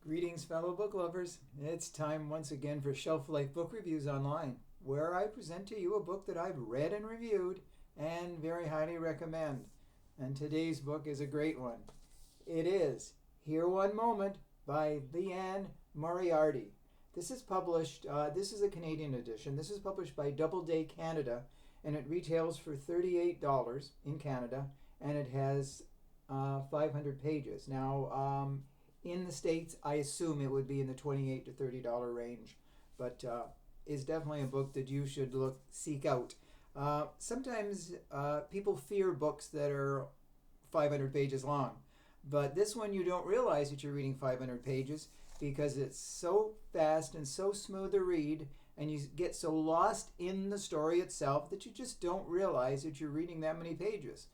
Greetings, fellow book lovers. It's time once again for Shelf Life Book Reviews Online, where I present to you a book that I've read and reviewed and very highly recommend. And today's book is a great one. It is Here One Moment by Liane Moriarty. This is published, this is a Canadian edition. This is published by Doubleday Canada, and it retails for $38 in Canada, and it has 500 pages. Now, in the States, I assume it would be in the $28 to $30 range, but is definitely a book that you should seek out. Sometimes people fear books that are 500 pages long, but this one you don't realize that you're reading 500 pages because it's so fast and so smooth to read, and you get so lost in the story itself that you just don't realize that you're reading that many pages.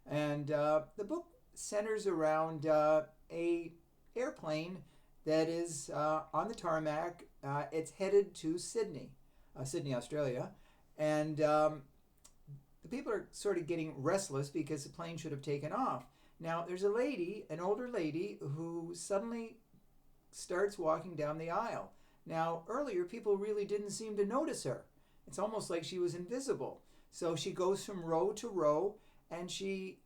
And the book centers around a airplane that is on the tarmac. It's headed to Sydney, Australia, and the people are sort of getting restless because the plane should have taken off. Now, there's a lady, an older lady, who suddenly starts walking down the aisle. Now, earlier, people really didn't seem to notice her. It's almost like she was invisible. So she goes from row to row, and she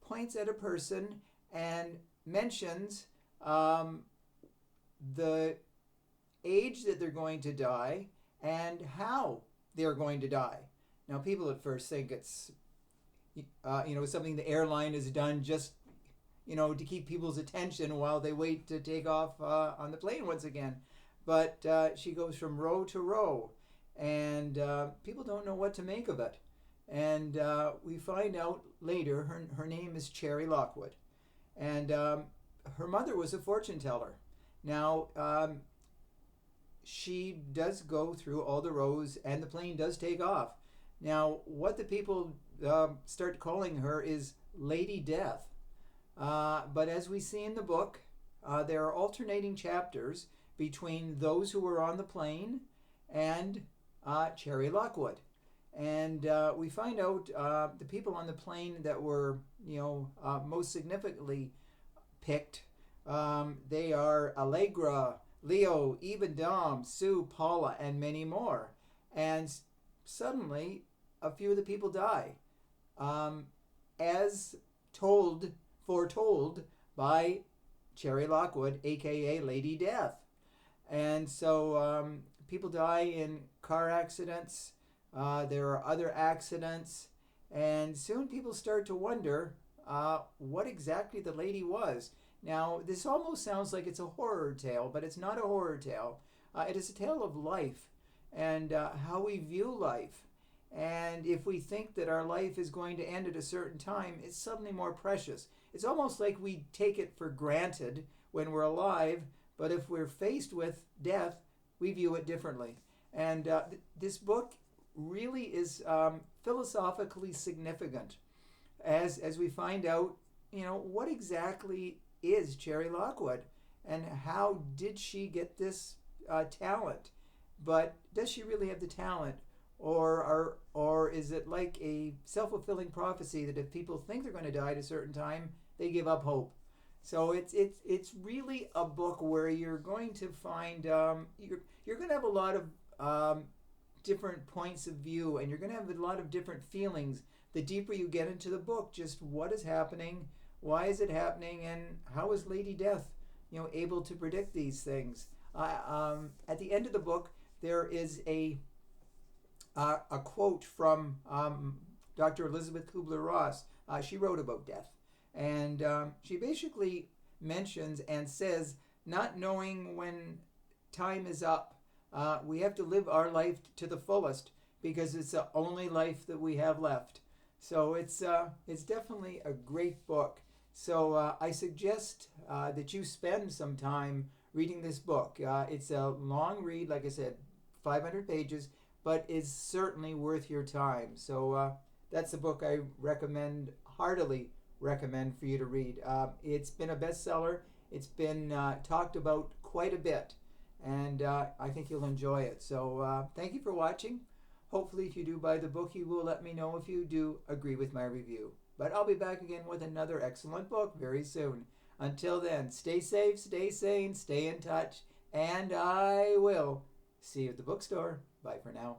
points at a person and mentions the age that they're going to die and how they're going to die. Now, people at first think it's something the airline has done just to keep people's attention while they wait to take off on the plane once again. But she goes from row to row, and people don't know what to make of it. And we find out later her name is Cherry Lockwood, and her mother was a fortune teller. Now, she does go through all the rows, and the plane does take off. Now, what the people start calling her is Lady Death. But as we see in the book, there are alternating chapters between those who were on the plane and Cherry Lockwood. And we find out the people on the plane that were, most significantly picked. They are Allegra, Leo, Eva, Dom, Sue, Paula, and many more. And suddenly, a few of the people die, as foretold by Cherry Lockwood, aka Lady Death. And so people die in car accidents. There are other accidents, and soon people start to wonder what exactly the lady was. Now, this almost sounds like it's a horror tale, but it's not a horror tale. It is a tale of life and how we view life. And if we think that our life is going to end at a certain time, it's suddenly more precious. It's almost like we take it for granted when we're alive, but if we're faced with death, we view it differently. And this book really is philosophically significant as we find out, what exactly is Cherry Lockwood and how did she get this talent? But does she really have the talent? Or is it like a self-fulfilling prophecy that if people think they're going to die at a certain time, they give up hope? So it's really a book where you're going to find you're going to have a lot of different points of view, and you're going to have a lot of different feelings the deeper you get into the book. Just what is happening, why is it happening, and how is Lady Death able to predict these things? At the end of the book, there is a quote from Dr. Elizabeth Kubler-Ross. She wrote about death, and she basically mentions and says, not knowing when time is up, we have to live our life to the fullest because it's the only life that we have left. So it's definitely a great book. So I suggest that you spend some time reading this book. It's a long read, like I said, 500 pages, but is certainly worth your time. So that's a book I heartily recommend for you to read. It's been a bestseller. It's been talked about quite a bit, and I think you'll enjoy it. So thank you for watching. Hopefully, if you do buy the book, you will let me know if you do agree with my review. But I'll be back again with another excellent book very soon. Until then, stay safe, stay sane, stay in touch, and I will see you at the bookstore. Bye for now.